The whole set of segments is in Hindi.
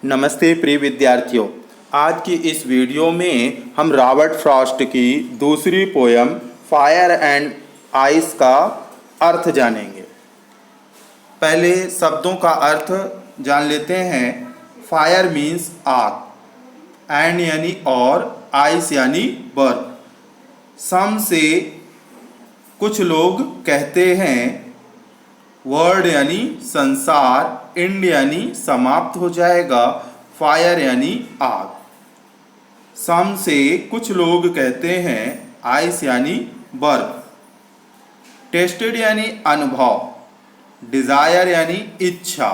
नमस्ते प्रिय विद्यार्थियों। आज की इस वीडियो में हम रॉबर्ट फ्रॉस्ट की दूसरी पोयम फायर एंड आइस का अर्थ जानेंगे। पहले शब्दों का अर्थ जान लेते हैं। फायर मीन्स आग, एंड यानी और, आइस यानी बर्फ। सम से कुछ लोग कहते हैं, वर्ल्ड यानी संसार, एंड यानी समाप्त हो जाएगा, फायर यानी आग। सम से कुछ लोग कहते हैं, आइस यानी बर्फ। टेस्टेड यानी अनुभव, डिजायर यानी इच्छा।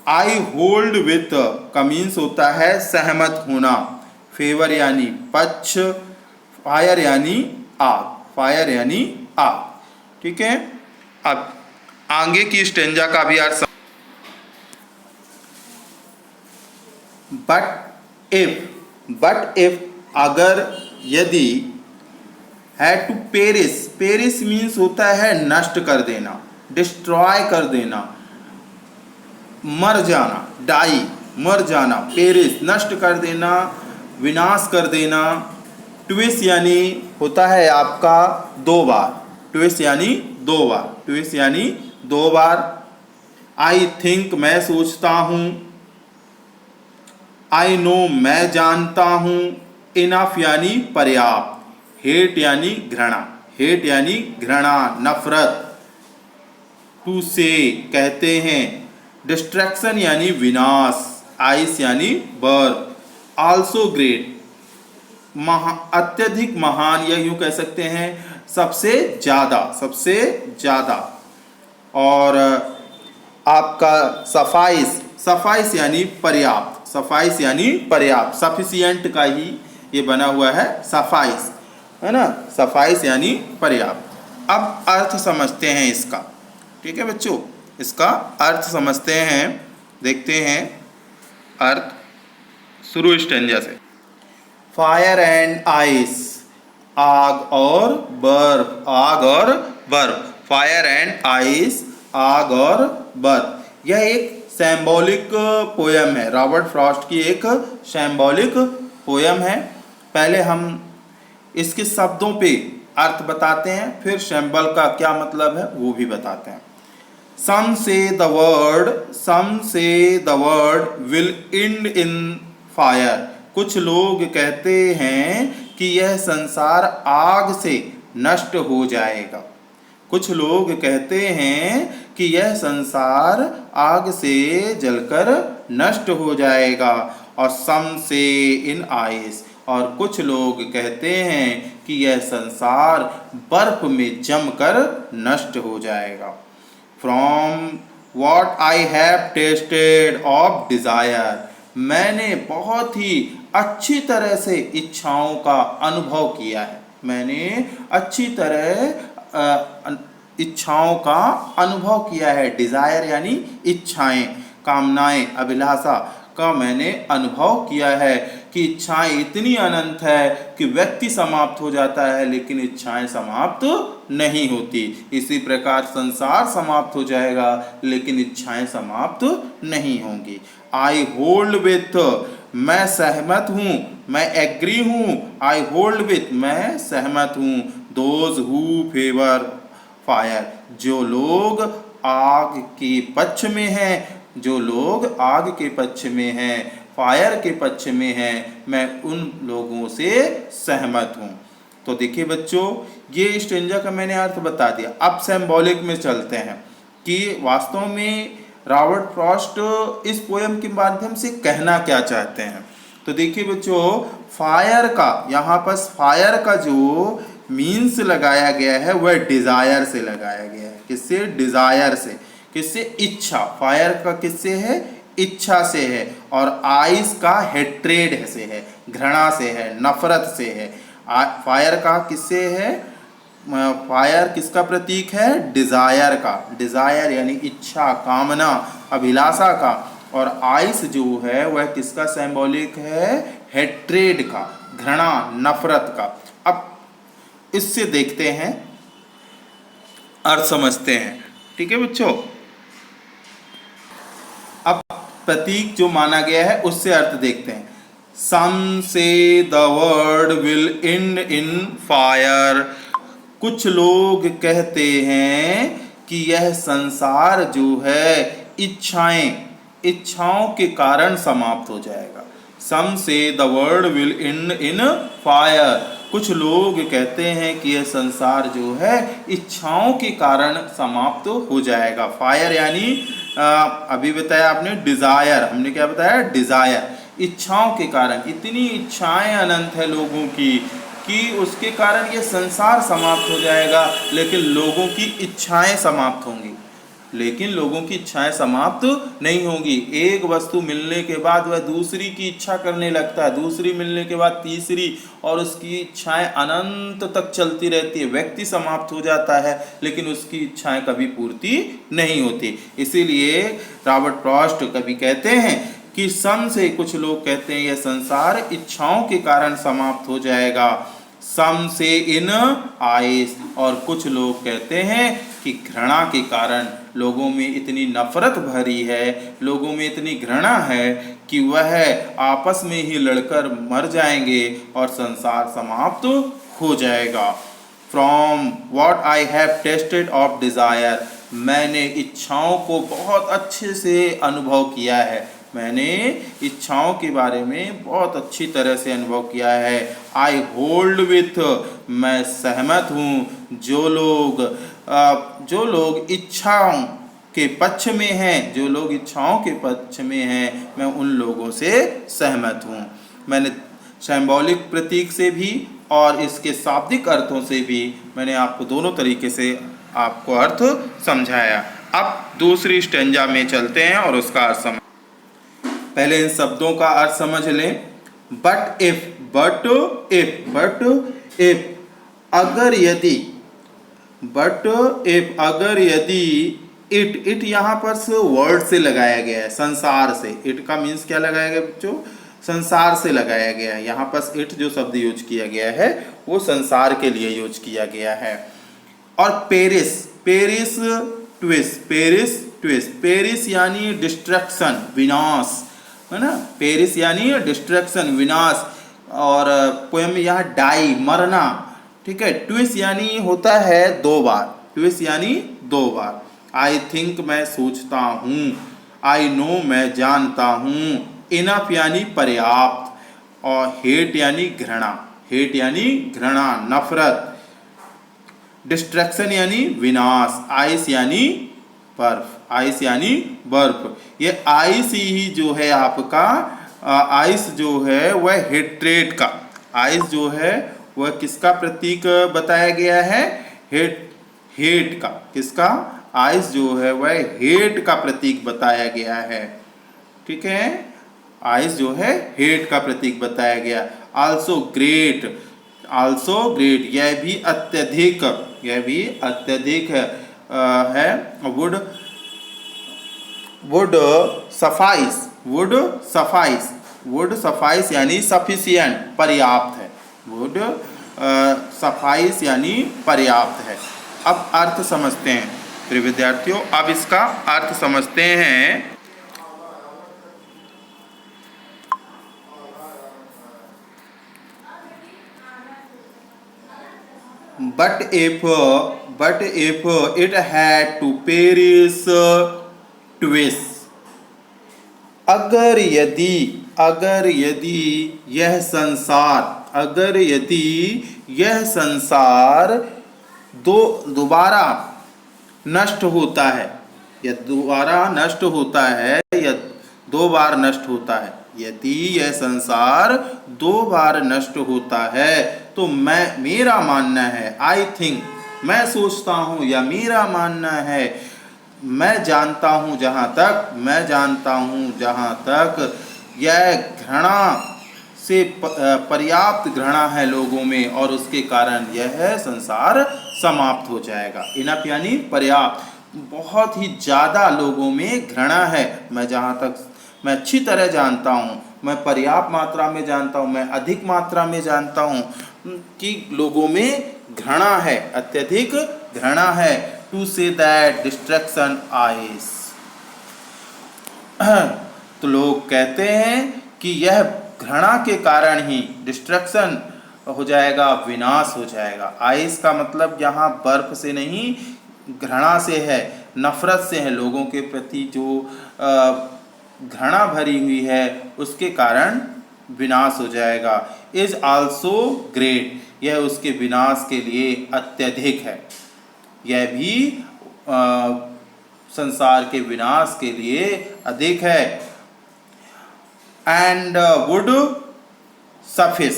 आई होल्ड विथ का मीन्स होता है सहमत होना। फेवर यानी पक्ष। फायर यानी आग, फायर यानी आग। ठीक है, अब आगे की स्टेंजा का भी अर्थ। बट इफ अगर, यदि, had to Paris. Paris means होता है नष्ट कर देना, डिस्ट्रॉय कर देना, मर जाना, डाई, मर जाना। पेरिस नष्ट कर देना, विनाश कर देना। ट्विस यानी होता है आपका दो बार। ट्विस यानी दो बार, ट्विस यानी दो बार। आई थिंक मैं सोचता हूँ। आई नो मैं जानता हूँ। इनफ यानी पर्याप्त। हेट यानी घृणा, हेट यानी घृणा, नफरत। टू से कहते हैं। डिस्ट्रैक्शन यानी विनाश। आइस यानी बर्फ। आल्सो ग्रेट, अत्यधिक महान, या यूं कह सकते हैं सबसे ज्यादा, सबसे ज्यादा। और आपका सफाइस, सफाइस यानी पर्याप्त, सफाइस यानी पर्याप्त। सफिशिएंट का ही ये बना हुआ है सफाइस, है ना। सफाइस यानी पर्याप्त। अब अर्थ समझते हैं इसका। ठीक है बच्चों, इसका अर्थ समझते हैं, देखते हैं अर्थ शुरू स्टेंजा से। फायर एंड आइस, आग और बर्फ, आग और बर्फ। फायर एंड आइस, आग और बर्फ। यह एक सिंबॉलिक पोयम है, रॉबर्ट फ्रॉस्ट की एक सिंबॉलिक पोयम है। पहले हम इसके शब्दों पे अर्थ बताते हैं, फिर सिंबल का क्या मतलब है वो भी बताते हैं। Some say the word will end in fire। कुछ लोग कहते हैं कि यह संसार आग से नष्ट हो जाएगा। कुछ लोग कहते हैं कि यह संसार आग से जलकर नष्ट हो जाएगा। और some say in ice, और कुछ लोग कहते हैं कि यह संसार बर्फ में जमकर नष्ट हो जाएगा। From what I have tasted of desire, मैंने बहुत ही अच्छी तरह से इच्छाओं का अनुभव किया है। मैंने अच्छी तरह इच्छाओं का अनुभव किया है। डिजायर यानी इच्छाएं, कामनाएं, अभिलाषा का मैंने अनुभव किया है कि इच्छाएं इतनी अनंत है कि व्यक्ति समाप्त हो जाता है लेकिन इच्छाएं समाप्त नहीं होती। इसी प्रकार संसार समाप्त हो जाएगा लेकिन इच्छाएं समाप्त नहीं होंगी। आई होल्ड विथ, मैं सहमत हूँ, मैं एग्री हूँ। आई होल्ड विथ, मैं सहमत हूँ। दोज हु फेवर फायर, जो लोग आग के पक्ष में हैं, जो लोग आग के पक्ष में हैं, फायर के पक्ष में हैं, मैं उन लोगों से सहमत हूँ। तो देखिए बच्चों, ये स्टेंजा का मैंने अर्थ बता दिया। अब सिंबॉलिक में चलते हैं कि वास्तव में रॉबर्ट फ्रॉस्ट इस पोयम के माध्यम से कहना क्या चाहते हैं। तो देखिए बच्चों, फायर का, यहाँ पर फायर का जो मीन्स लगाया गया है वह डिजायर से लगाया गया है। किससे? डिजायर से। किससे? इच्छा। फायर का किससे है? इच्छा से है। और आइस का हेट्रेड से है, घृणा से है, नफरत से है। फायर का किससे है? फायर किसका प्रतीक है? डिजायर का। डिजायर यानी इच्छा, कामना, अभिलाषा का। और आइस जो है वह किसका सिंबॉलिक है? हेट्रेड का, घृणा, नफरत का। अब इससे देखते हैं, अर्थ समझते हैं। ठीक है बच्चों, अब प्रतीक जो माना गया है उससे अर्थ देखते हैं। Some say the world will end in fire। कुछ लोग कहते हैं कि यह संसार जो है इच्छाओं के कारण समाप्त हो जाएगा। Some say the world will end in fire। कुछ लोग कहते हैं कि यह संसार जो है इच्छाओं के कारण समाप्त हो जाएगा। फायर यानी अभी बताया आपने डिजायर, हमने क्या बताया, डिजायर, इच्छाओं के कारण। इतनी इच्छाएं अनंत है लोगों की कि उसके कारण ये संसार समाप्त हो जाएगा, लेकिन लोगों की इच्छाएं समाप्त होंगी। लेकिन लोगों की इच्छाएं समाप्त नहीं होंगी। एक वस्तु मिलने के बाद वह दूसरी की इच्छा करने लगता है, दूसरी मिलने के बाद तीसरी, और उसकी इच्छाएं अनंत तक चलती रहती है। व्यक्ति समाप्त हो जाता है लेकिन उसकी इच्छाएं कभी पूर्ति नहीं होती। इसीलिए रॉबर्ट फ्रॉस्ट कभी कहते हैं कि सम से, कुछ लोग कहते हैं यह संसार इच्छाओं के कारण समाप्त हो जाएगा। सम से इन आइस, और कुछ लोग कहते हैं कि घृणा के कारण लोगों में इतनी नफरत भरी है, लोगों में इतनी घृणा है कि वह आपस में ही लड़कर मर जाएंगे और संसार समाप्त हो जाएगा। From what I have tested of desire, मैंने इच्छाओं को बहुत अच्छे से अनुभव किया है। मैंने इच्छाओं के बारे में बहुत अच्छी तरह से अनुभव किया है। आई होल्ड विथ, मैं सहमत हूँ। जो लोग इच्छाओं के पक्ष में हैं, जो लोग इच्छाओं के पक्ष में हैं, मैं उन लोगों से सहमत हूँ। मैंने सिंबॉलिक प्रतीक से भी और इसके शाब्दिक अर्थों से भी मैंने आपको दोनों तरीके से आपको अर्थ समझाया। अब दूसरी स्टेंजा में चलते हैं और उसका अर्थ समझ। पहले इन शब्दों का अर्थ समझ लें। बट इफ, अगर यदि, बट इफ अगर यदि, इट यहाँ पर से वर्ड से लगाया गया है, संसार से। इट का मीन्स क्या लगाया गया बच्चों, संसार से लगाया गया है। यहाँ पर इट जो शब्द यूज किया गया है वो संसार के लिए यूज किया गया है। और पेरिस यानी डिस्ट्रक्शन, विनाश, है ना। पेरिस यानी डिस्ट्रक्शन, विनाश। और पोएम में यहाँ डाई, मरना, ठीक है। ट्विस यानी होता है दो बार, ट्विस यानी दो बार। आई थिंक, मैं सोचता हूँ। आई नो, मैं जानता हूँ। इनफ यानी पर्याप्त। और हेट यानी घृणा, हेट यानी घृणा, नफरत। डिस्ट्रक्शन यानी विनाश। आइस यानी बर्फ, आइस यानी बर्फ। ये आइस ही जो है आपका, आइस जो है वह हेट्रेट का, आइस जो है वह किसका प्रतीक बताया गया है, हेट का। किसका, आइस जो है वह हेट का प्रतीक बताया गया है, ठीक है। आइस जो है हेट का प्रतीक बताया गया। आल्सो ग्रेट, यह भी अत्यधिक, यह भी अत्यधिक है। वुड सफाइस यानी सफिशिएंट, पर्याप्त है। वुड सफाइस यानी पर्याप्त है। अब अर्थ समझते हैं प्रिय विद्यार्थियों, अब इसका अर्थ समझते हैं। But if it had to perish twice, अगर यदि यह संसार दोबारा नष्ट होता है, या दोबारा नष्ट होता है, या दो बार नष्ट होता है, यदि यह संसार दो बार नष्ट होता है, तो मेरा मानना है, आई थिंक, मैं सोचता हूँ, या मेरा मानना है, मैं जानता हूँ जहाँ तक यह घृणा से पर्याप्त घृणा है लोगों में, और उसके कारण यह संसार समाप्त हो जाएगा। इनफ यानी पर्याप्त, बहुत ही ज़्यादा लोगों में घृणा है। मैं अच्छी तरह जानता हूँ, मैं पर्याप्त मात्रा में जानता हूँ, मैं अधिक मात्रा में जानता हूँ कि लोगों में घृणा है, अत्यधिक घृणा है। To say that destruction ice, तो लोग कहते हैं कि यह घृणा के कारण ही डिस्ट्रक्शन हो जाएगा, विनाश हो जाएगा। आइस का मतलब यहाँ बर्फ से नहीं, घृणा से है, नफरत से है, लोगों के प्रति जो घृणा भरी हुई है उसके कारण विनाश हो जाएगा। इज आल्सो ग्रेट, यह उसके विनाश के लिए अत्यधिक है, यह भी संसार के विनाश के लिए अधिक है। And would suffice,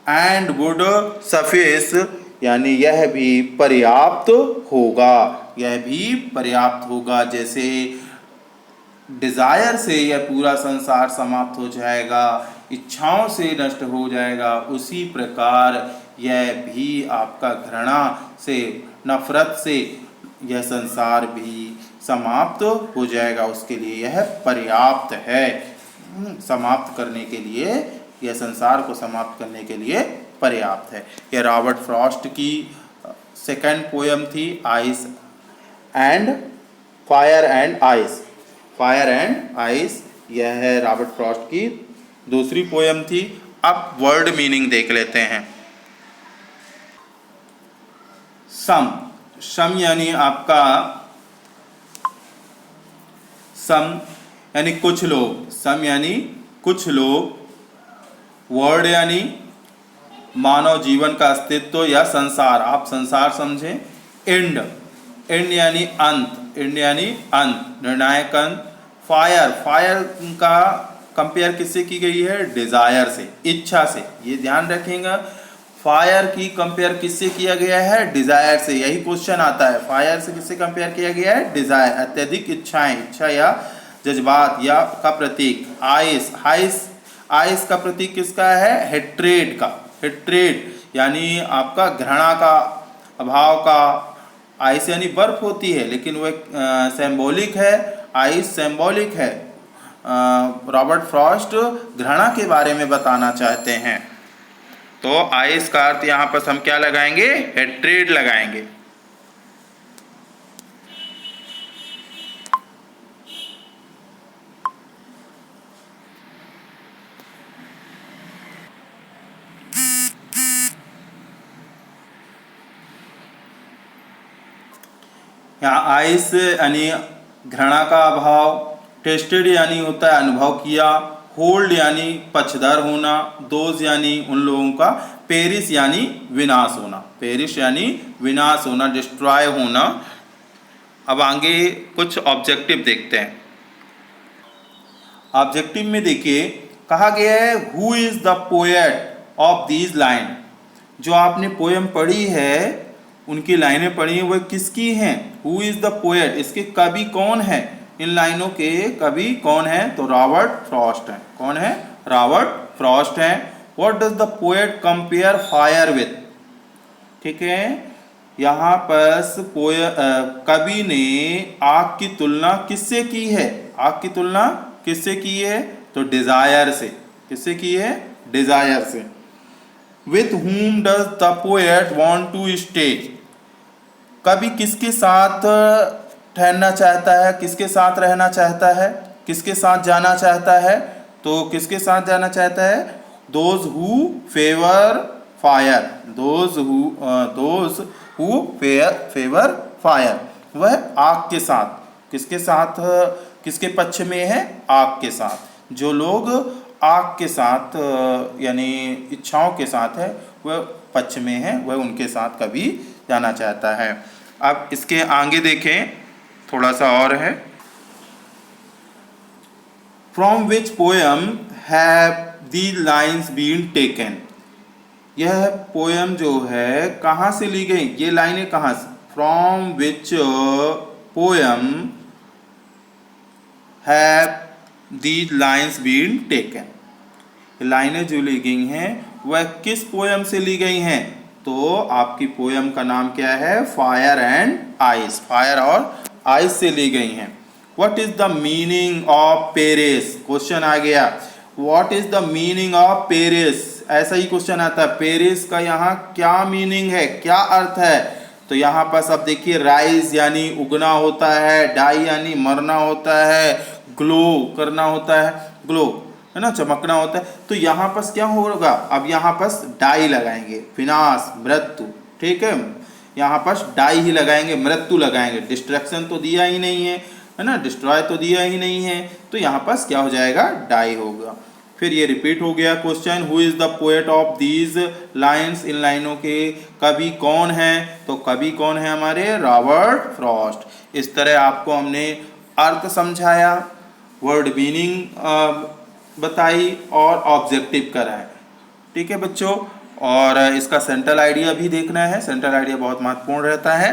and would suffice यानी यह भी पर्याप्त होगा, यह भी पर्याप्त होगा। जैसे डिजायर से यह पूरा संसार समाप्त हो जाएगा, इच्छाओं से नष्ट हो जाएगा, उसी प्रकार यह भी आपका घृणा से, नफरत से यह संसार भी समाप्त हो जाएगा, उसके लिए यह पर्याप्त है। समाप्त करने के लिए, यह संसार को समाप्त करने के लिए पर्याप्त है। यह रॉबर्ट फ्रॉस्ट की सेकंड पोयम थी, ice and fire and ice. Fire and ice, यह है रॉबर्ट फ्रॉस्ट की दूसरी पोयम थी। अब वर्ड मीनिंग देख लेते हैं। सम, सम यानी आपका, सम यानी कुछ लोग, सम यानी कुछ लोग। वर्ड यानी मानव जीवन का अस्तित्व या संसार, आप संसार समझें। एंड, एंड यानी अंत, एंड यानी अंत, निर्णायक अंत। फायर, फायर का कंपेयर किससे की गई है? डिजायर से, इच्छा से, ये ध्यान रखेंगे। फायर की कंपेयर किससे किया गया है? डिजायर से। यही क्वेश्चन आता है, फायर से किससे कंपेयर किया गया है? डिजायर, अत्यधिक इच्छाएं, इच्छा या जज्बात या का प्रतीक। आइस, आइस, आइस का प्रतीक किसका है? हेट्रेड का, हेट्रेड यानी आपका घृणा का, अभाव का। आइस यानी बर्फ होती है, लेकिन वह सिंबॉलिक है, आइस सिंबॉलिक है। रॉबर्ट फ्रॉस्ट घृणा के बारे में बताना चाहते हैं, तो आइस का अर्थ यहाँ पर हम क्या लगाएंगे? हेट्रेड लगाएंगे। यहाँ आइस यानी घृणा का अभाव, टेस्टेड यानी होता है अनुभव किया, होल्ड यानी पक्षधर होना, दोज यानी उन लोगों का, पेरिस यानी विनाश होना, पेरिस यानी विनाश होना, डिस्ट्रॉय होना। अब आगे कुछ ऑब्जेक्टिव देखते हैं। ऑब्जेक्टिव में देखिए कहा गया है, who is the poet of these line. जो आपने पोएम पढ़ी है, उनकी लाइनें पढ़ी हैं, वह किसकी हैं? हु इज द पोएट, इसके कवि कौन है? इन लाइनों के कवि कौन है? तो रॉबर्ट फ्रॉस्ट है। कौन है? रॉबर्ट फ्रॉस्ट है। What does the poet compare fire with? ठीक है, यहाँ पर कवि ने आग की तुलना किससे की है? आग की तुलना किससे की है? तो डिजायर से। किससे की है? डिजायर से। With whom does the poet want to stay? कवि किसके साथ ठहरना चाहता है? किसके साथ रहना चाहता है? किसके साथ जाना चाहता है? तो किसके साथ जाना चाहता है? Those who favor fire. Those who favor fire. वह आग के साथ, किसके साथ, किसके पक्ष में है? आग के साथ। जो लोग आग के साथ यानी इच्छाओं के साथ है, वह पक्ष में है, वह उनके साथ कभी जाना चाहता है। अब इसके आगे देखें, थोड़ा सा और है। From which poem have these lines been taken? यह पोएम जो है कहाँ से ली गई? ये लाइनें कहाँ से? From which poem have these lines been taken? लाइनें जो ली गई हैं वह किस पोएम से ली गई हैं? तो आपकी पोएम का नाम क्या है? Fire and ice. फायर और आइस से ली गई हैं। What is the meaning of Paris? Question आ गया, what is the meaning of Paris? ऐसा ही क्वेश्चन आता है, पेरिस का यहाँ क्या मीनिंग है, क्या अर्थ है? तो यहाँ पर सब देखिए, राइज यानी उगना होता है, डाई यानी मरना होता है, ग्लो करना होता है, ग्लो है ना, चमकना होता है। तो यहाँ पर क्या होगा, अब यहाँ पर डाई लगाएंगे, विनाश मृत्यु, ठीक है, यहाँ पर डाई ही लगाएंगे, मृत्यु लगाएंगे, डिस्ट्रक्शन तो दिया ही नहीं है ना, डिस्ट्रॉय तो दिया ही नहीं है, तो यहाँ पर क्या हो जाएगा, डाई होगा। फिर ये रिपीट हो गया question, who is the poet of these lines, इन लाइनों के कवि कौन है, तो कवि कौन है हमारे, रॉबर्ट फ्रॉस्ट। इस तरह आपको हमने अर्थ समझाया, वर्ड मीनिंग बताई और ऑब्जेक्टिव कराए, ठीक है बच्चों। और इसका सेंट्रल आइडिया भी देखना है, सेंट्रल आइडिया बहुत महत्वपूर्ण रहता है,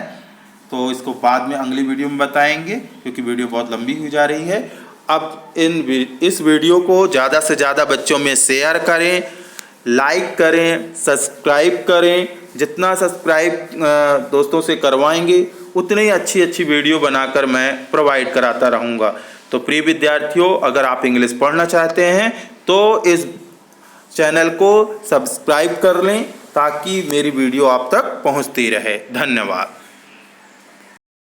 तो इसको बाद में अगली वीडियो में बताएंगे क्योंकि वीडियो बहुत लंबी हो जा रही है। अब इस वीडियो को ज़्यादा से ज़्यादा बच्चों में शेयर करें, लाइक करें, सब्सक्राइब करें। जितना सब्सक्राइब दोस्तों से करवाएंगे उतनी ही अच्छी अच्छी वीडियो बनाकर मैं प्रोवाइड कराता रहूँगा। तो प्रिय विद्यार्थियों, अगर आप इंग्लिश पढ़ना चाहते हैं तो इस चैनल को सब्सक्राइब कर लें ताकि मेरी वीडियो आप तक पहुंचती रहे। धन्यवाद।